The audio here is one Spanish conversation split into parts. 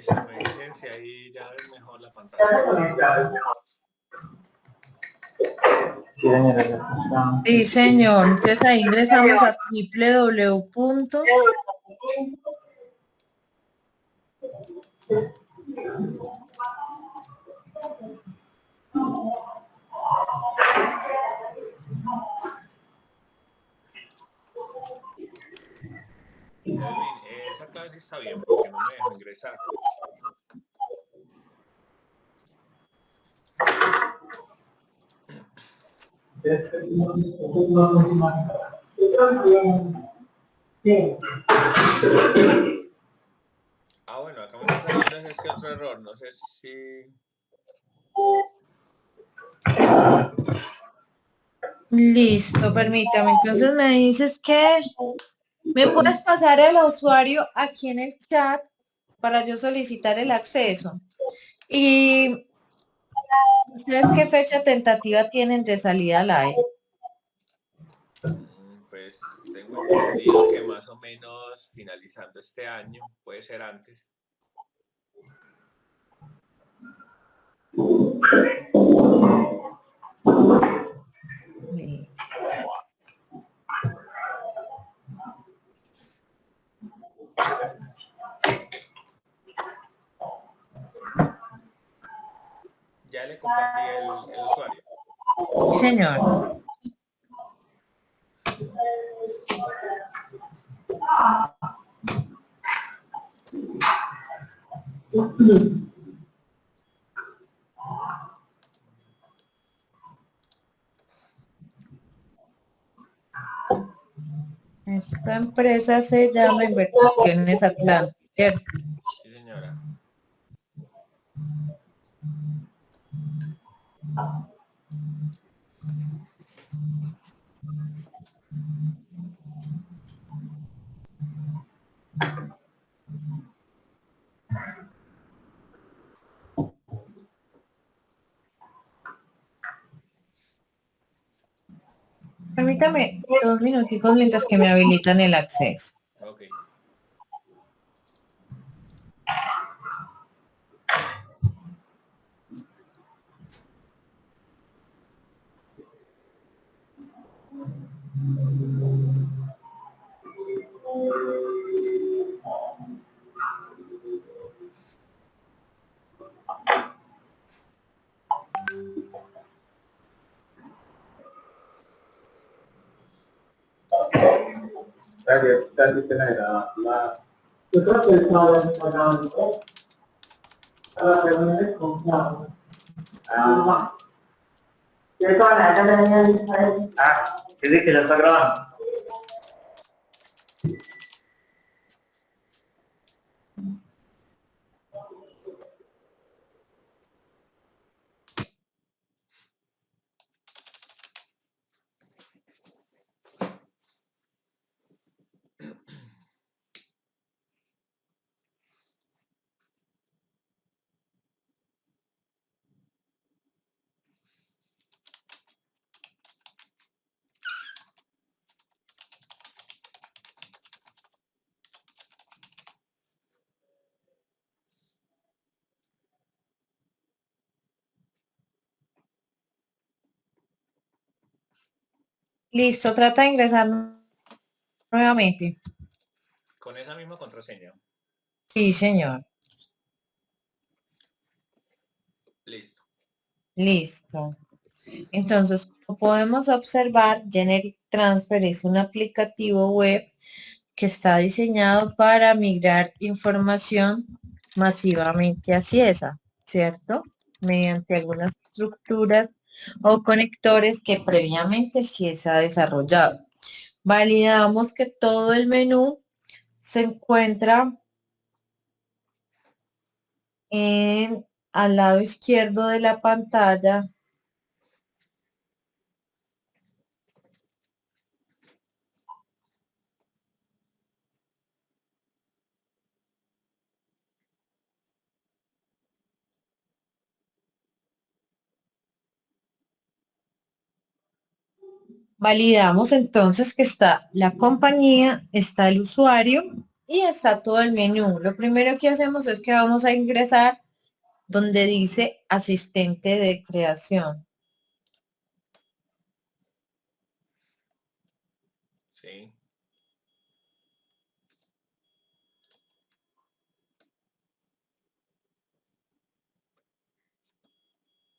Listo, me dicen si ahí ya ves mejor la pantalla. Sí, señora, ya está. Sí, señor. Entonces ahí ingresamos a www. Edwin, esa clave sí está bien porque no me dejó ingresar. Ah, bueno, acá me está saliendo este otro error. No sé si... Listo, permítame. Entonces me dices que me puedes pasar el usuario aquí en el chat para yo solicitar el acceso. Y ustedes qué fecha tentativa tienen de salida al aire. Pues tengo entendido que más o menos finalizando este año, puede ser antes. Ya le compartí el usuario. Sí, señor. Esta empresa se llama Inversiones Atlántico, ¿cierto? Sí, señora. Permítame 2 minuticos mientras que me habilitan el acceso. Ok. ¿Qué dice que ya está grabando? Listo, trata de ingresar nuevamente. Con esa misma contraseña. Sí, señor. Listo. Listo. Entonces, como podemos observar, Generic Transfer es un aplicativo web que está diseñado para migrar información masivamente a Ciesa, ¿cierto? Mediante algunas estructuras o conectores que previamente Ciesa ha desarrollado. Validamos que todo el menú se encuentra al lado izquierdo de la pantalla. Validamos entonces que está la compañía, está el usuario y está todo el menú. Lo primero que hacemos es que vamos a ingresar donde dice asistente de creación. Sí.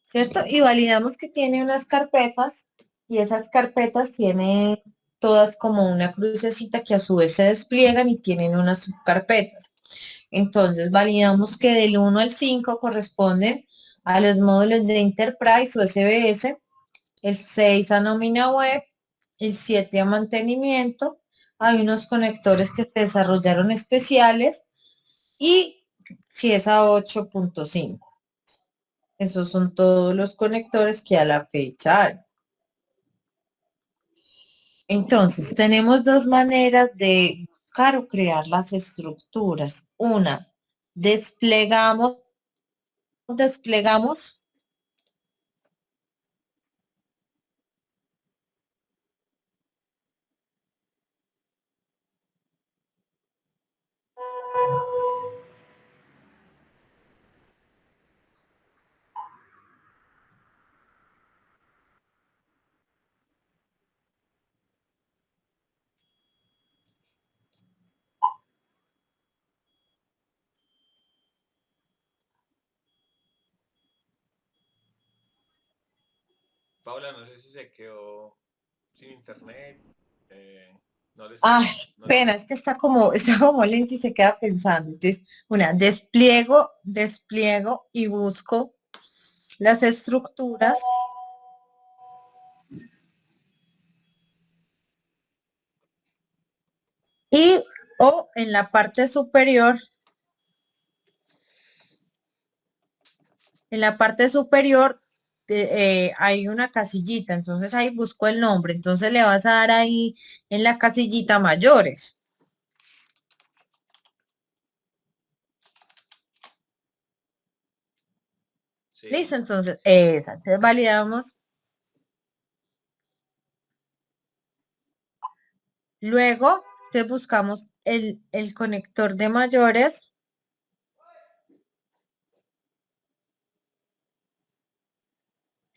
¿Cierto? Y validamos que tiene unas carpetas y esas carpetas tienen todas como una crucecita que a su vez se despliegan y tienen unas subcarpetas. Entonces validamos que del 1 al 5 corresponden a los módulos de Enterprise o SBS, el 6 a nómina web, el 7 a mantenimiento. Hay unos conectores que se desarrollaron especiales y si es a 8.5. Esos son todos los conectores que a la fecha hay. Entonces, tenemos dos maneras de buscar o crear las estructuras. Una, desplegamos. Paula, no sé si se quedó sin internet. No le Ay, está. No le... pena, es que está como lento y se queda pensando. Entonces, una, despliego y busco las estructuras y o en la parte superior, hay una casillita, entonces ahí busco el nombre, entonces le vas a dar ahí en la casillita mayores. Sí. Listo, entonces, entonces validamos. Luego, te buscamos el conector de mayores.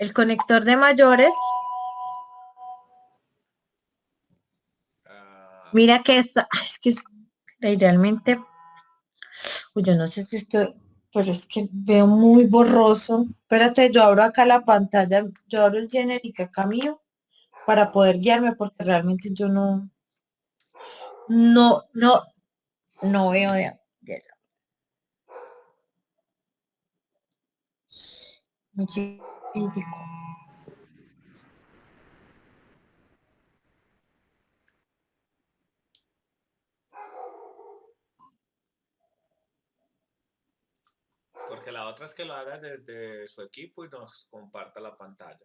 El conector de mayores, Ah, mira que es que realmente, uy, yo no sé si esto, pero es que veo muy borroso. Espérate, yo abro acá la pantalla, yo abro el generic acá mío para poder guiarme porque realmente yo no, no, no veo de muy chiquitico. porque la otra es que lo hagas desde su equipo y nos comparta la pantalla.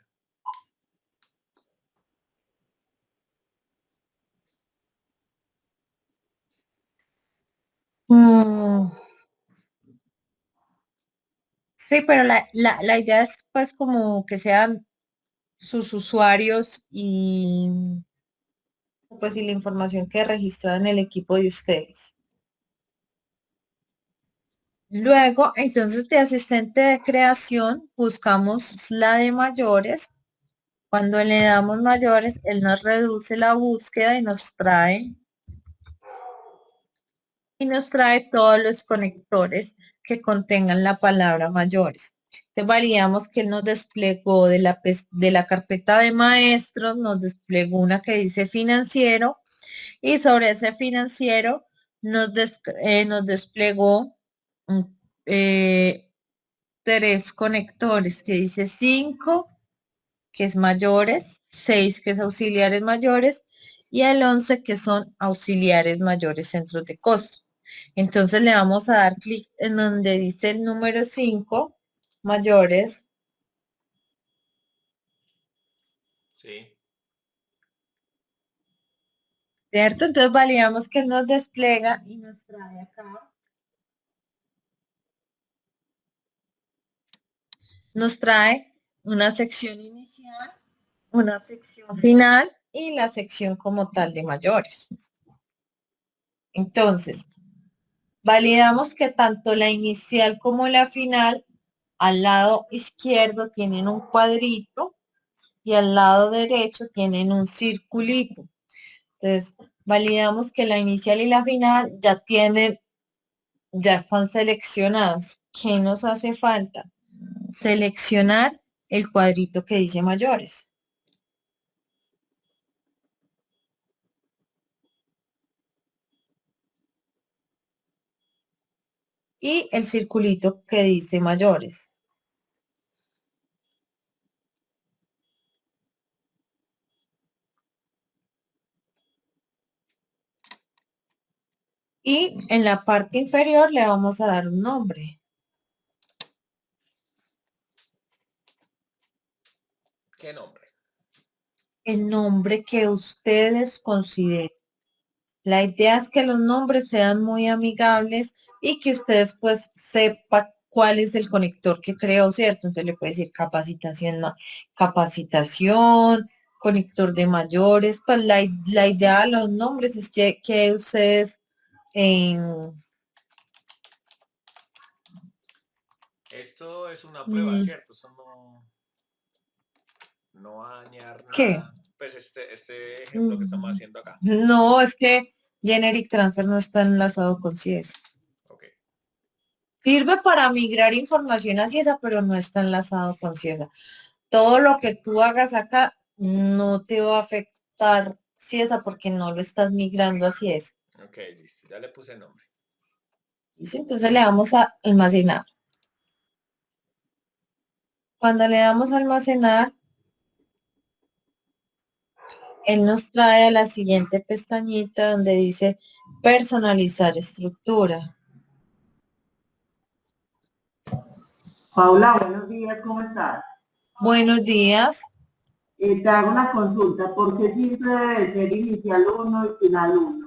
Mm, sí, pero la idea es pues como que sean sus usuarios y pues y la información que registrada en el equipo de ustedes. Luego, entonces de asistente de creación, buscamos la de mayores. Cuando le damos mayores, él nos reduce la búsqueda y nos trae todos los conectores que contengan la palabra mayores. Entonces validamos que él nos desplegó de la carpeta de maestros, nos desplegó una que dice financiero y sobre ese financiero nos desplegó mm, eh, tres conectores que dice 5, que es mayores, 6, que es auxiliares mayores, y el 11, que son auxiliares mayores centros de costo. Entonces le vamos a dar clic en donde dice el número 5, mayores, Sí. ¿cierto? Entonces validamos que nos despliega y nos trae acá. Nos trae una sección inicial, una sección final y la sección como tal de mayores. Entonces, validamos que tanto la inicial como la final al lado izquierdo tienen un cuadrito y al lado derecho tienen un circulito. Entonces, validamos que la inicial y la final ya están seleccionadas. ¿Qué nos hace falta? Seleccionar el cuadrito que dice mayores. Y el circulito que dice mayores. Y en la parte inferior le vamos a dar un nombre. ¿Qué nombre? El nombre que ustedes consideren. La idea es que los nombres sean muy amigables y que ustedes pues sepan cuál es el conector que creó, ¿cierto? Entonces le puede decir capacitación, capacitación, conector de mayores. Pues la idea de los nombres es que ustedes Esto es una prueba, mm, ¿cierto? Eso no va a dañar ¿qué? nada. Pues este ejemplo que estamos Mm, haciendo acá. No, es que Generic Transfer no está enlazado con CIES. Ok. Sirve para migrar información a CIESA, pero no está enlazado con CIESA. Todo lo que tú hagas acá no te va a afectar CIESA porque no lo estás migrando a CIESA. Ok, listo. Ya le puse nombre. ¿Listo? Entonces le damos a almacenar. Cuando le damos a almacenar, él nos trae a la siguiente pestañita donde dice personalizar estructura. Paula, buenos días, ¿cómo estás? Buenos días. Te hago una consulta, ¿por qué siempre debe ser inicial uno y final uno?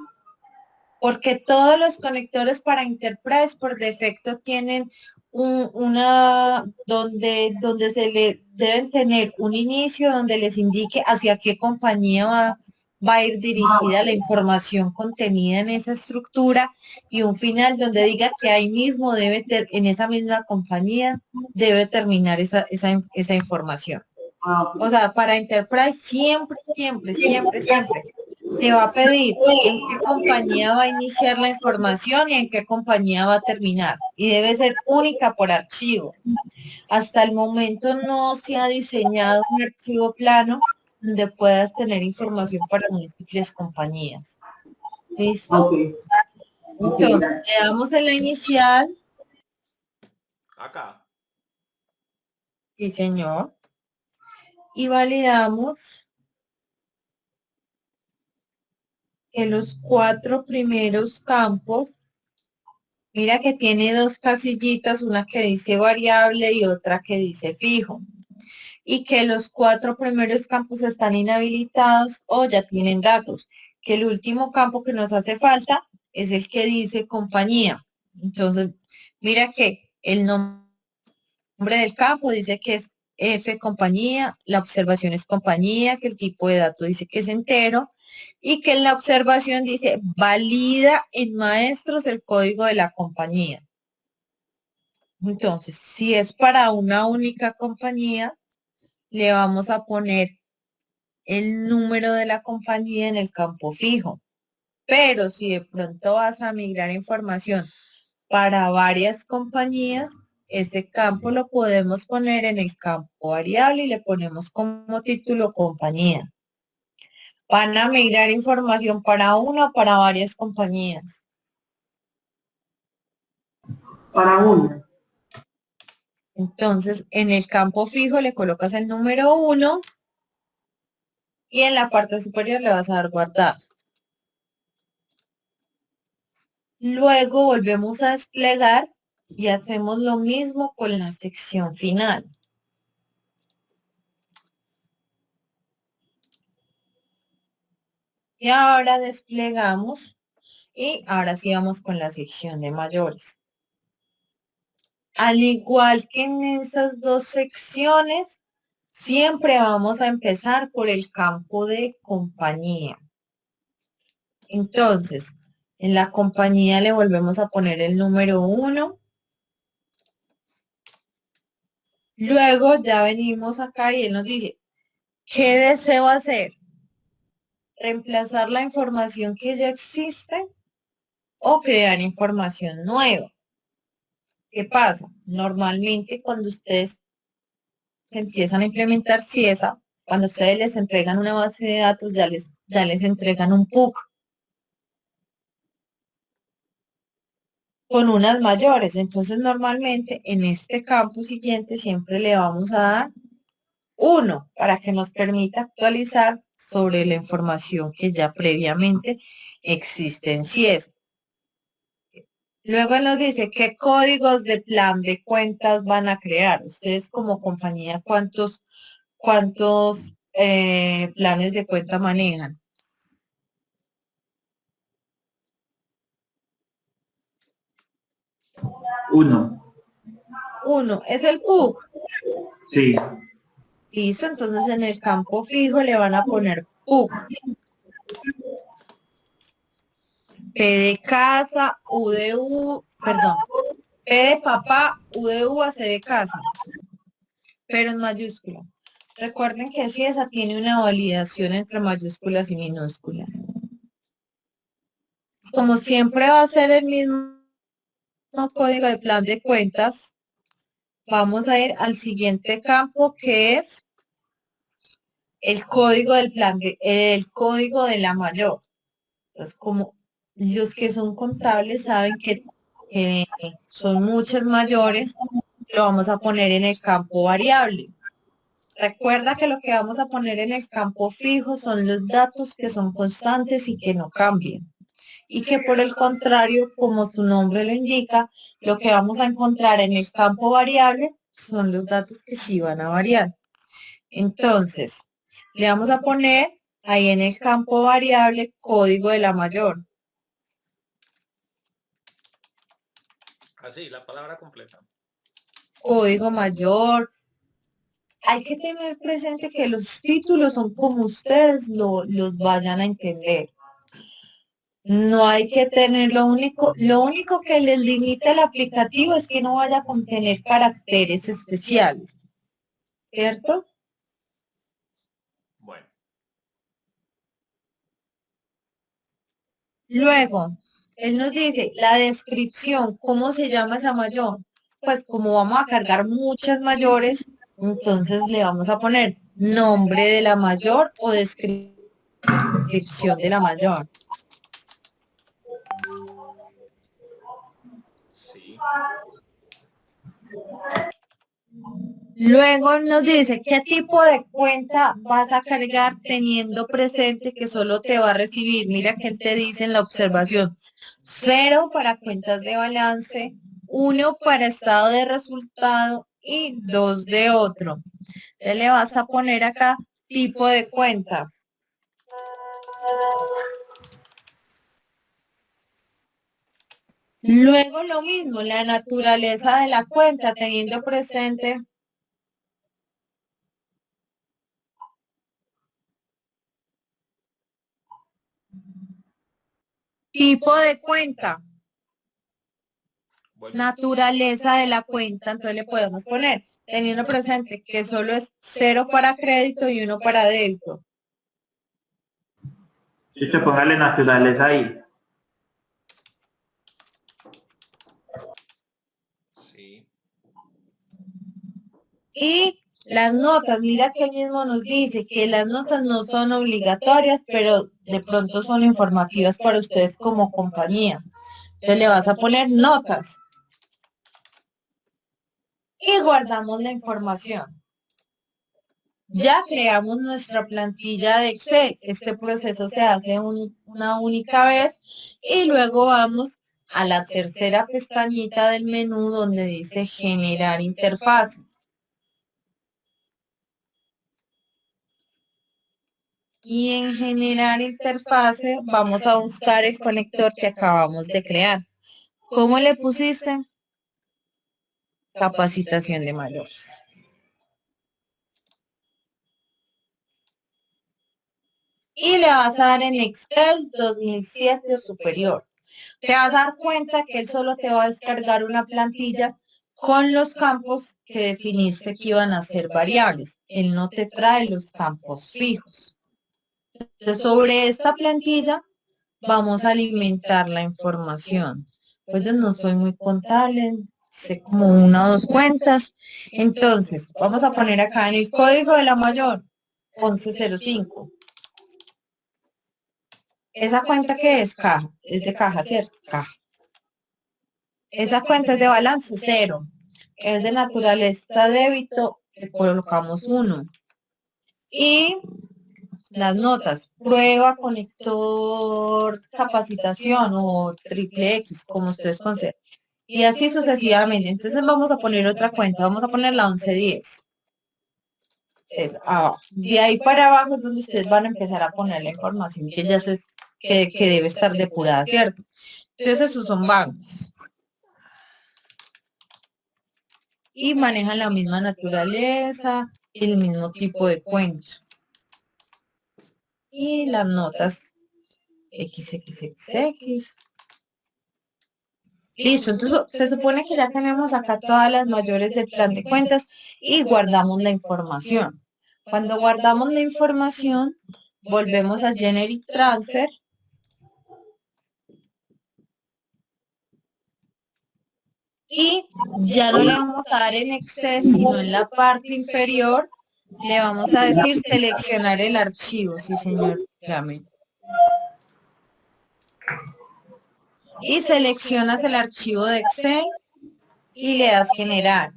Porque todos los conectores para Enterprise por defecto tienen donde se le deben tener un inicio donde les indique hacia qué compañía va a ir dirigida la información contenida en esa estructura y un final donde diga que ahí mismo en esa misma compañía debe terminar esa información. Ah, O ok. sea, para Enterprise siempre te va a pedir en qué compañía va a iniciar la información y en qué compañía va a terminar. Y debe ser única por archivo. Hasta el momento no se ha diseñado un archivo plano donde puedas tener información para múltiples compañías. ¿Listo? Ok, ok, Entonces, gracias. le damos en la inicial. Acá. Sí, señor. Y validamos que los 4 primeros campos, mira que tiene 2 casillitas, una que dice variable y otra que dice fijo. Y que los 4 primeros campos están inhabilitados o ya tienen datos. Que el último campo que nos hace falta es el que dice compañía. Entonces, mira que el nombre del campo dice que es F compañía, la observación es compañía, que el tipo de dato dice que es entero y que en la observación dice valida en maestros el código de la compañía. Entonces, si es para una única compañía, le vamos a poner el número de la compañía en el campo fijo. Pero si de pronto vas a migrar información para varias compañías, ese campo lo podemos poner en el campo variable y le ponemos como título compañía. Van a migrar información para una o para varias compañías. Para una. Entonces, en el campo fijo le colocas el número 1 y en la parte superior le vas a dar guardar. Luego volvemos a desplegar y hacemos lo mismo con la sección final. Y ahora desplegamos y ahora sí vamos con la sección de mayores. Al igual que en esas 2 secciones, siempre vamos a empezar por el campo de compañía. Entonces, En la compañía le volvemos a poner el número 1. Luego ya venimos acá y él nos dice, ¿qué deseo hacer? ¿Reemplazar la información que ya existe o crear información nueva? ¿Qué pasa? Normalmente cuando ustedes se empiezan a implementar CIESA, cuando ustedes les entregan una base de datos, ya les entregan un PUC con unas mayores. Entonces, normalmente en este campo siguiente siempre le vamos a dar 1 para que nos permita actualizar sobre la información que ya previamente existe en CIESA. Luego nos dice qué códigos de plan de cuentas van a crear. Ustedes como compañía, ¿cuántos planes de cuenta manejan? 1. 1, es el PUC. Sí. Listo, entonces en el campo fijo le van a poner PUC. P de casa, U de U, perdón, P de papá, U de uva, C de casa, pero en mayúscula. Recuerden que si esa tiene una validación entre mayúsculas y minúsculas. Como siempre va a ser el mismo código de plan de cuentas, vamos a ir al siguiente campo que es el código del el código de la mayor. Entonces, como los que son contables saben que son muchas mayores, lo vamos a poner en el campo variable. Recuerda que lo que vamos a poner en el campo fijo son los datos que son constantes y que no cambian. Y que por el contrario, como su nombre lo indica, lo que vamos a encontrar en el campo variable son los datos que sí van a variar. Entonces, le vamos a poner ahí en el campo variable código de la mayor. Así, la palabra completa. Código mayor. Hay que tener presente que los títulos son como ustedes los vayan a entender. No hay que tener lo único que les limita el aplicativo es que no vaya a contener caracteres especiales, ¿cierto? Bueno, Luego, él nos dice la descripción, ¿cómo se llama esa mayor? Pues como vamos a cargar muchas mayores, entonces le vamos a poner nombre de la mayor o descripción de la mayor. sí. Luego nos dice qué tipo de cuenta vas a cargar teniendo presente que solo te va a recibir. Mira que él te dice en la observación, 0 para cuentas de balance, 1 para estado de resultado y 2 de otro. Entonces le vas a poner acá tipo de cuenta. Luego lo mismo, la naturaleza de la cuenta teniendo presente tipo de cuenta. Vuelve. Naturaleza de la cuenta, entonces le podemos poner, teniendo presente que solo es 0 para crédito y 1 para débito. Yo te póngale naturaleza ahí. Sí. Y las notas, mira que él mismo nos dice que las notas no son obligatorias, pero de pronto son informativas para ustedes como compañía. Entonces le vas a poner notas. Y guardamos la información. Ya creamos nuestra plantilla de Excel. Este proceso se hace una única vez y luego vamos a la tercera pestañita del menú donde dice generar interfaz. Y en generar interfase vamos a buscar el conector que acabamos de crear. ¿Cómo le pusiste? Capacitación de mayores. Y le vas a dar en Excel 2007 o superior. te vas a dar cuenta que él solo te va a descargar una plantilla con los campos que definiste que iban a ser variables. Él no te trae los campos fijos. Entonces, sobre esta plantilla vamos a alimentar la información. Pues yo no soy muy contable, sé como una o dos cuentas. Entonces, vamos a poner acá en el código de la mayor, 1105. Esa cuenta que es caja, es de caja, ¿cierto? Caja. Esa cuenta es de balance 0. Es de naturaleza débito, le colocamos 1. Y las notas, prueba, conector, capacitación o triple X, como ustedes consideren. Y así sucesivamente. Entonces vamos a poner otra cuenta, vamos a poner la 1110. De ahí para abajo es donde ustedes van a empezar a poner la información que ya que debe estar depurada, ¿cierto? Entonces esos son bancos. Y manejan la misma naturaleza, el mismo tipo de cuenta. Y las notas XXXX. Listo, entonces se supone que ya tenemos acá todas las mayores del plan de cuentas y guardamos la información. Cuando guardamos la información, volvemos a Generic Transfer. Y ya no le vamos a dar en Excel, sino en la parte inferior, le vamos a decir seleccionar el archivo. Sí, señor, dígame. Y seleccionas el archivo de Excel y le das generar.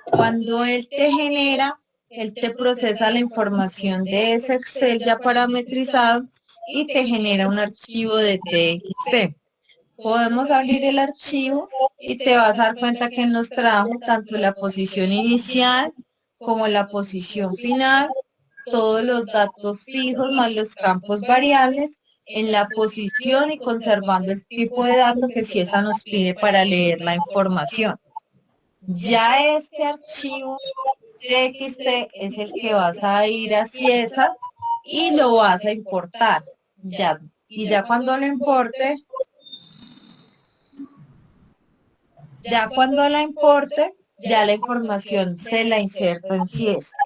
Cuando él te genera, él te procesa la información de ese Excel ya parametrizado y te genera un archivo de TXT. Podemos abrir el archivo y te vas a dar cuenta que nos trajo tanto la posición inicial como la posición final, todos los datos fijos más los campos variables en la posición y conservando el tipo de dato que si esa nos pide para leer la información. Ya este archivo TXT es el que vas a ir a Ciesa y lo vas a importar. Y ya cuando lo importe, ya la información se la inserto en Ciesa.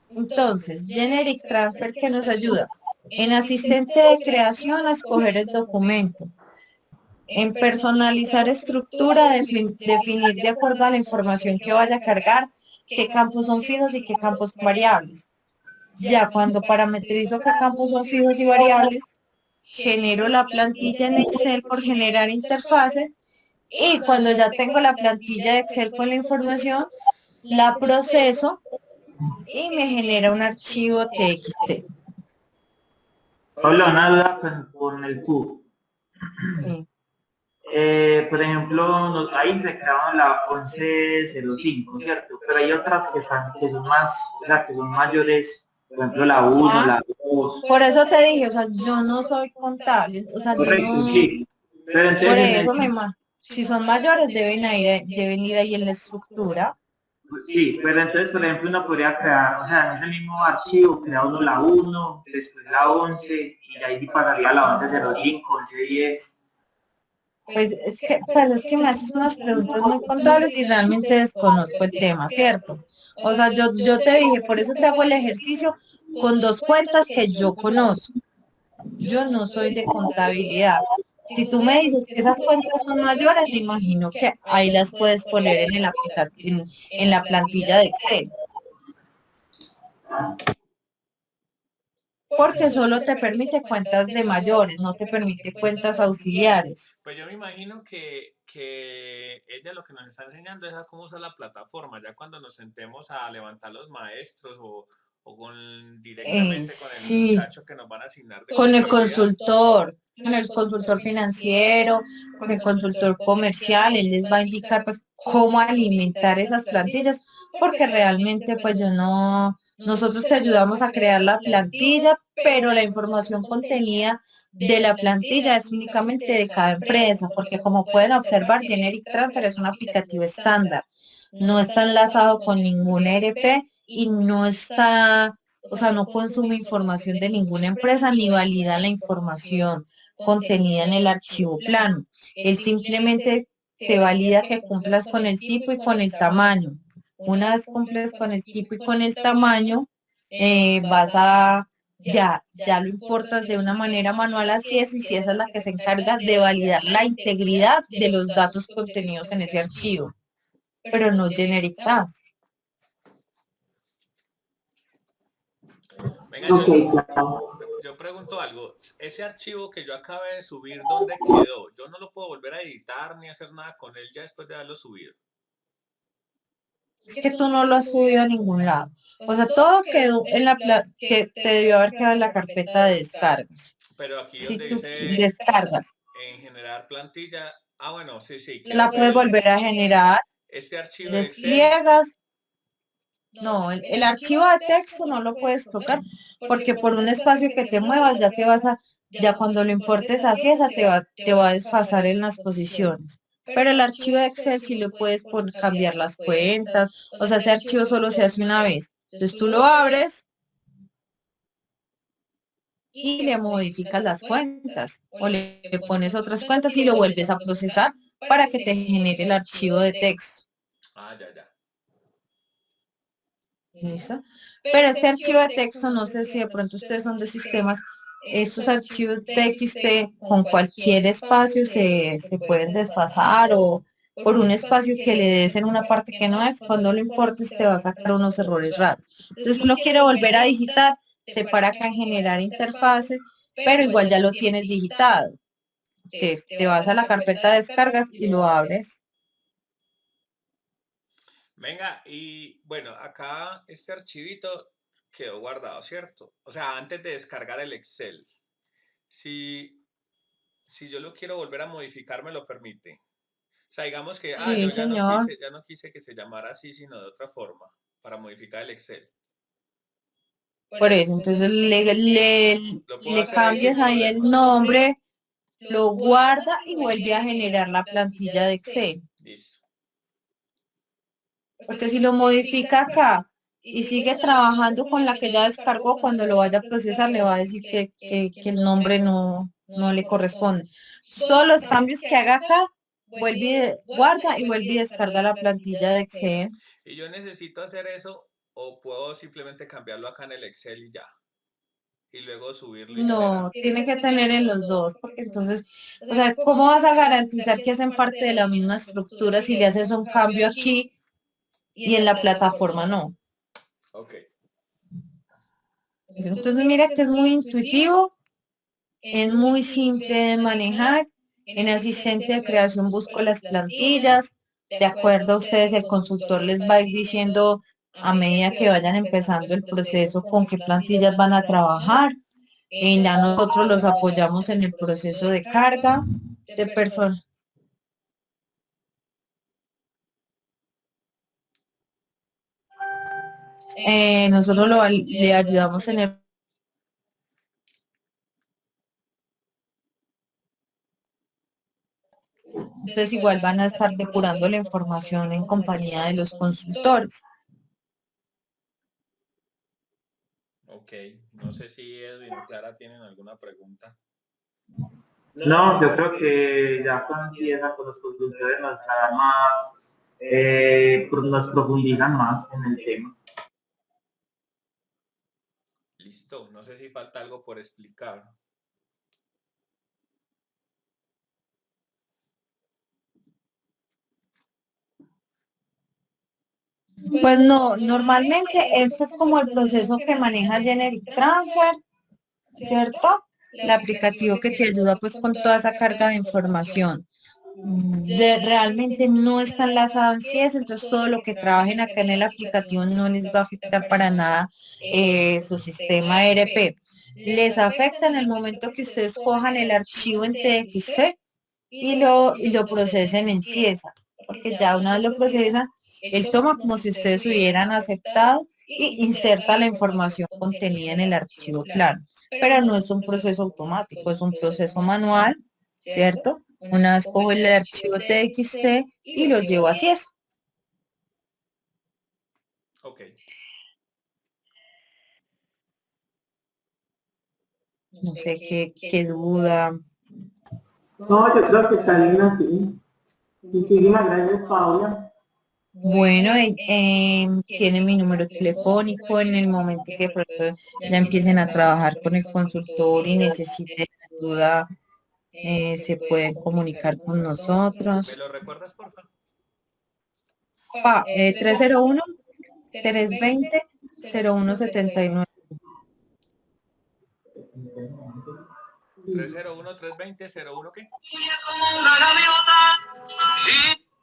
Entonces, Generic Transfer, que nos ayuda en asistente de creación a escoger el documento, en personalizar estructura, definir de acuerdo a la información que vaya a cargar, qué campos son fijos y qué campos son variables. Ya cuando parametrizo qué campos son fijos y variables, genero la plantilla en Excel por generar interfase y cuando ya tengo la plantilla de Excel con la información, la proceso y me genera un archivo TXT. Hola, una duda con el CUB. Sí. Por ejemplo, ahí se crearon la 1105, ¿cierto? Pero hay otras que son más, o sea, que son mayores, por ejemplo, la 1, la 2. Por eso te dije, o sea, yo no soy contable, o sea, yo Correcto, no, sí. Pero por entonces, eso si son mayores deben ir ahí en la estructura. sí, pero entonces, por ejemplo, uno podría crear, o sea, en ese mismo archivo, crea uno la 1, después la 11, y ahí pasaría la 1105, 1110. Pues es que me haces unas preguntas muy contables y realmente desconozco el tema, ¿cierto? O sea, yo te dije, por eso te hago el ejercicio con dos cuentas que yo conozco. Yo no soy de contabilidad. Si tú me dices que esas cuentas son mayores, me imagino que ahí las puedes poner en el en la plantilla de Excel. Porque solo te permite cuentas de mayores, no te permite cuentas auxiliares. Pues yo me imagino que ella lo que nos está enseñando es a cómo usar la plataforma. Ya cuando nos sentemos a levantar los maestros o directamente con el Sí, muchacho que nos van a asignar de con el contabilidad. con el consultor financiero, con el consultor comercial, él les va a indicar pues cómo alimentar esas plantillas, porque realmente pues nosotros te ayudamos a crear la plantilla, pero la información contenida de la plantilla es únicamente de cada empresa, porque como pueden observar, Generic Transfer es un aplicativo estándar, no está enlazado con ningún ERP y no está o sea, no consume información de ninguna empresa ni valida la información contenida en el archivo plano. Él simplemente te valida que cumplas con el tipo y con el tamaño. Una vez cumples con el tipo y con el tamaño, vas a, ya lo importas de una manera manual a CIESA y CIESA es la que se encarga de validar la integridad de los datos contenidos en ese archivo, pero no Generic Task. Venga, Ok, claro. yo pregunto algo. Ese archivo que yo acabé de subir, ¿dónde quedó? Yo no lo puedo volver a editar ni hacer nada con él ya después de haberlo subido. Es que tú no lo has subido a ningún lado. O sea, todo quedó en que te debió haber quedado en la carpeta de descargas. Pero aquí Si donde tú dice descargas, en generar plantilla, bueno, sí, la puedes volver a generar, este archivo de Excel. despliegas. No, el archivo de texto no lo puedes tocar porque por un espacio que te muevas ya cuando lo importes así, te va a desfasar en las posiciones. Pero el archivo de Excel sí le puedes cambiar las cuentas, o sea, ese archivo solo se hace una vez. Entonces tú lo abres y le modificas las cuentas o le pones otras cuentas y lo vuelves a procesar para que te genere el archivo de texto. Ya. ¿Listo? Pero este archivo de texto, no sé si de pronto ustedes son de sistemas, estos archivos TXT con cualquier espacio se pueden desfasar o por un espacio que le des en una parte que no es, cuando lo importes te va a sacar unos errores raros. Entonces lo quiere volver a digitar, se para acá en generar interfase, pero igual ya lo tienes digitado. Entonces te vas a la carpeta de descargas y lo abres. Venga, y bueno, acá este archivito quedó guardado, ¿cierto? O sea, antes de descargar el Excel. Si yo lo quiero volver a modificar, me lo permite. O sea, digamos que, Sí, yo señor. ya no quise que se llamara así, sino de otra forma, para modificar el Excel. Por eso, entonces Lo puedo le hacer ahí sin cambias ahí el problema. nombre, lo guarda y vuelve a generar la plantilla de Excel. Listo. Porque si lo modifica acá y sigue trabajando con la que ya descargó, cuando lo vaya a procesar le va a decir que el nombre no le corresponde. Todos los cambios que haga acá, guarda y vuelve y descarga la plantilla de Excel. ¿Y yo necesito hacer eso o puedo simplemente cambiarlo acá en el Excel y ya? Y luego subirlo y generar. No, tiene que tener en los dos, porque entonces, o sea, ¿cómo vas a garantizar que hacen parte de la misma estructura si le haces un cambio aquí y en la plataforma no? Ok. Entonces, mira que es muy intuitivo, es muy simple de manejar. En asistente de creación busco las plantillas. De acuerdo a ustedes, el consultor les va a ir diciendo a medida que vayan empezando el proceso con qué plantillas van a trabajar. Ya nosotros los apoyamos en el proceso de carga de personas. Nosotros le ayudamos en el. Entonces igual van a estar depurando la información en compañía de los consultores. Ok. No sé si Edwin o Clara tienen alguna pregunta. No, yo creo que ya con Ciesa, con los consultores nos darán más, nos profundizan más en el tema. Listo. No sé si falta algo por explicar. Pues no, normalmente este es como el proceso que maneja Generic Transfer, ¿cierto? El aplicativo que te ayuda pues con toda esa carga de información. Realmente no está enlazado en CIES, entonces todo lo que trabajen acá en el aplicativo no les va a afectar para nada su sistema ERP. Les afecta en el momento que ustedes cojan el archivo en TXT y lo procesen en CIESA, porque ya una vez lo procesan, él toma como si ustedes hubieran aceptado y inserta la información contenida en el archivo plano. Pero no es un proceso automático, es un proceso manual, ¿cierto? Una vez cojo el archivo TXT y lo llevo a CIESA. Ok. No sé qué duda. No, yo creo que está bien así. Muchísimas gracias, Paula. Bueno, tiene mi número telefónico en el momento que de pronto ya empiecen a trabajar con el consultor y necesiten ayuda, se pueden comunicar con ¿Me nosotros. lo recuerdas, por favor? 301-320-0179. 301-320-01 ¿qué?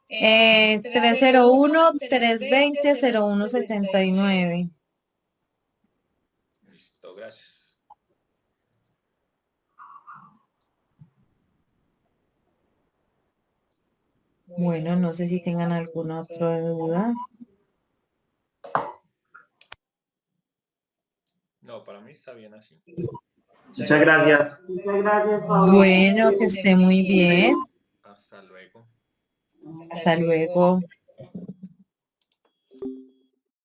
301-320-0179. Listo, gracias. Bueno, no sé si tengan alguna otra duda. No, para mí está bien así. Muchas gracias. Muchas gracias, Paula. Bueno, que esté muy bien. Hasta luego. Hasta luego.